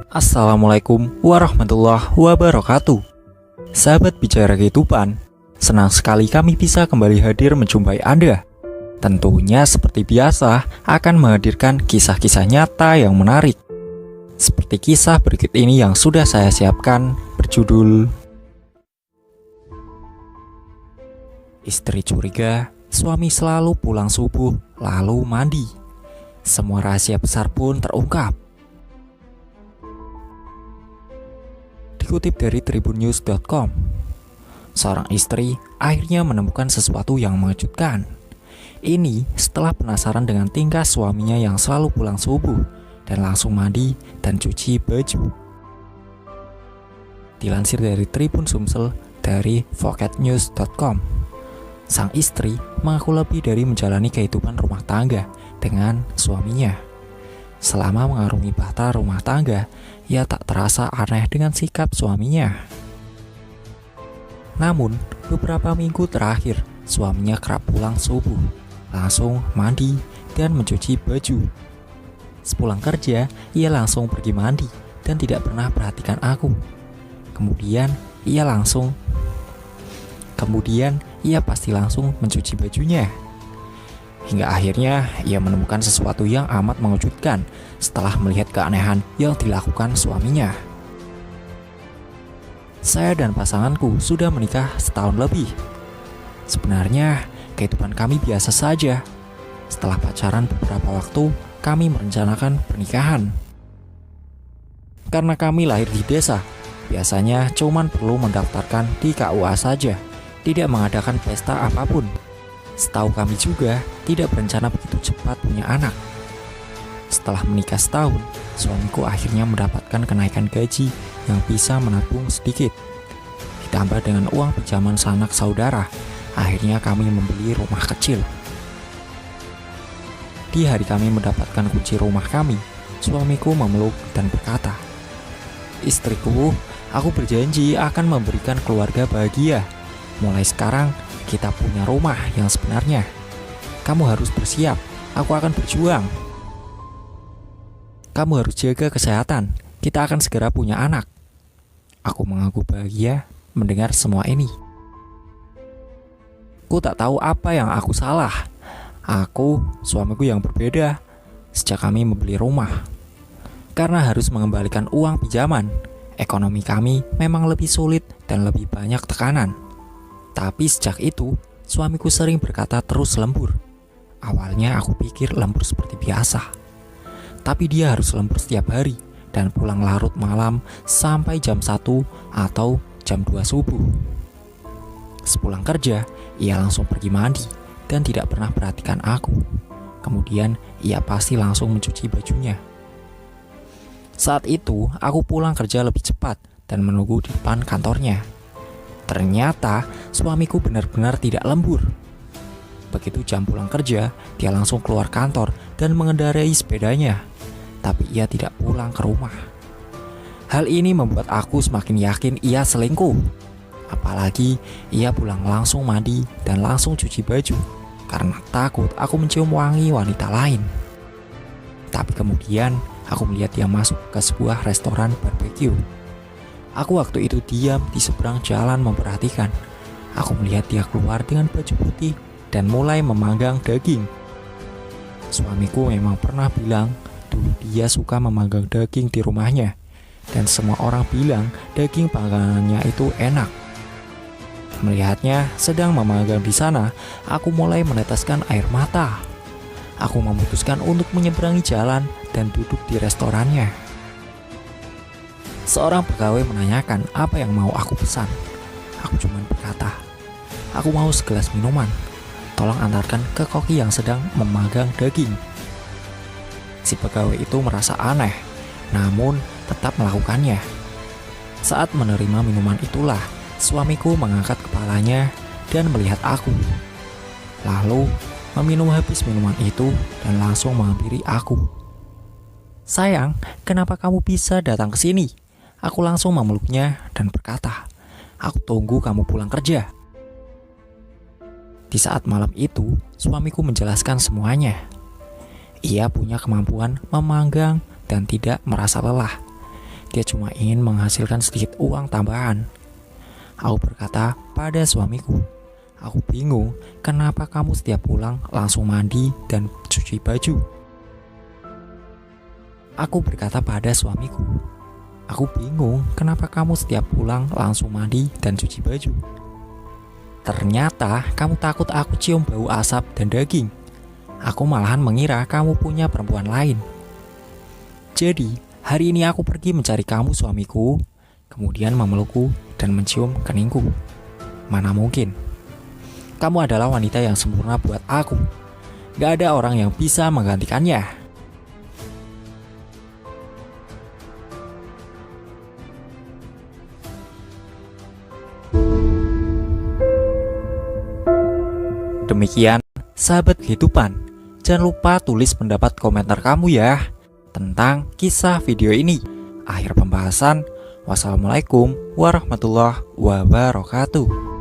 Assalamualaikum warahmatullahi wabarakatuh. Sahabat bicara kehidupan, senang sekali kami bisa kembali hadir menjumpai Anda. Tentunya seperti biasa akan menghadirkan kisah-kisah nyata yang menarik. Seperti kisah berikut ini yang sudah saya siapkan, berjudul Istri curiga, suami selalu pulang subuh lalu mandi. Semua rahasia besar pun terungkap. Dikutip dari tribunnews.com, seorang istri akhirnya menemukan sesuatu yang mengejutkan. Ini setelah penasaran dengan tingkah suaminya yang selalu pulang subuh dan langsung mandi dan cuci baju. Dilansir dari Tribun Sumsel dari voketnews.com, sang istri mengaku lebih dari menjalani kehidupan rumah tangga dengan suaminya. Selama mengarungi bahtera rumah tangga, ia tak terasa aneh dengan sikap suaminya. Namun, beberapa minggu terakhir, suaminya kerap pulang subuh, langsung mandi dan mencuci baju. Sepulang kerja, ia langsung pergi mandi dan tidak pernah perhatikan aku. Kemudian, ia pasti langsung mencuci bajunya. Hingga akhirnya ia menemukan sesuatu yang amat mengejutkan setelah melihat keanehan yang dilakukan suaminya. Saya dan pasanganku sudah menikah setahun lebih. Sebenarnya kehidupan kami biasa saja. Setelah pacaran beberapa waktu, kami merencanakan pernikahan. Karena kami lahir di desa, biasanya cuman perlu mendaftarkan di KUA saja, tidak mengadakan pesta apapun. Setahu kami juga tidak berencana begitu cepat punya anak. Setelah menikah setahun, suamiku akhirnya mendapatkan kenaikan gaji yang bisa menabung sedikit. Ditambah dengan uang pinjaman sanak saudara, akhirnya kami membeli rumah kecil. Di hari kami mendapatkan kunci rumah kami, suamiku memeluk dan berkata, "Istriku, aku berjanji akan memberikan keluarga bahagia. Mulai sekarang, kita punya rumah yang sebenarnya. Kamu harus bersiap, aku akan berjuang. Kamu harus jaga kesehatan, kita akan segera punya anak." Aku mengaku bahagia mendengar semua ini. Ku tak tahu apa yang aku salah. Aku, suamiku yang berbeda sejak kami membeli rumah. Karena harus mengembalikan uang pinjaman, ekonomi kami memang lebih sulit dan lebih banyak tekanan. Tapi sejak itu, suamiku sering berkata terus lembur. Awalnya aku pikir lembur seperti biasa. Tapi dia harus lembur setiap hari dan pulang larut malam sampai jam 1 atau jam 2 subuh. Sepulang kerja, ia langsung pergi mandi dan tidak pernah perhatikan aku. Kemudian ia pasti langsung mencuci bajunya. Saat itu, aku pulang kerja lebih cepat dan menunggu di depan kantornya. Ternyata suamiku benar-benar tidak lembur. Begitu jam pulang kerja, dia langsung keluar kantor dan mengendarai sepedanya. Tapi ia tidak pulang ke rumah. Hal ini membuat aku semakin yakin ia selingkuh. Apalagi ia pulang langsung mandi dan langsung cuci baju karena takut aku mencium wangi wanita lain. Tapi kemudian aku melihat dia masuk ke sebuah restoran barbeque. Aku waktu itu diam di seberang jalan memperhatikan. Aku melihat dia keluar dengan baju putih dan mulai memanggang daging. Suamiku memang pernah bilang dulu dia suka memanggang daging di rumahnya. Dan semua orang bilang daging panggangannya itu enak. Melihatnya sedang memanggang di sana, aku mulai meneteskan air mata. Aku memutuskan untuk menyeberangi jalan dan duduk di restorannya. Seorang pegawai menanyakan apa yang mau aku pesan. Aku cuma berkata, "Aku mau segelas minuman. Tolong antarkan ke koki yang sedang memanggang daging." Si pegawai itu merasa aneh, namun tetap melakukannya. Saat menerima minuman itulah, suamiku mengangkat kepalanya dan melihat aku. Lalu meminum habis minuman itu dan langsung menghampiri aku. "Sayang, kenapa kamu bisa datang ke sini?" Aku langsung memeluknya dan berkata, "Aku tunggu kamu pulang kerja." Di saat malam itu, suamiku menjelaskan semuanya. Ia punya kemampuan memanggang dan tidak merasa lelah. Dia cuma ingin menghasilkan sedikit uang tambahan. Aku berkata pada suamiku, aku bingung kenapa kamu setiap pulang langsung mandi dan cuci baju. Aku berkata pada suamiku, aku bingung kenapa kamu setiap pulang langsung mandi dan cuci baju. Ternyata kamu takut aku cium bau asap dan daging. Aku malahan mengira kamu punya perempuan lain. Jadi, hari ini aku pergi mencari kamu suamiku, kemudian memelukku dan mencium keningku. Mana mungkin. Kamu adalah wanita yang sempurna buat aku. Gak ada orang yang bisa menggantikannya. Demikian, sahabat kehidupan. Jangan lupa tulis pendapat komentar kamu ya tentang kisah video ini. Akhir pembahasan. Wassalamualaikum warahmatullahi wabarakatuh.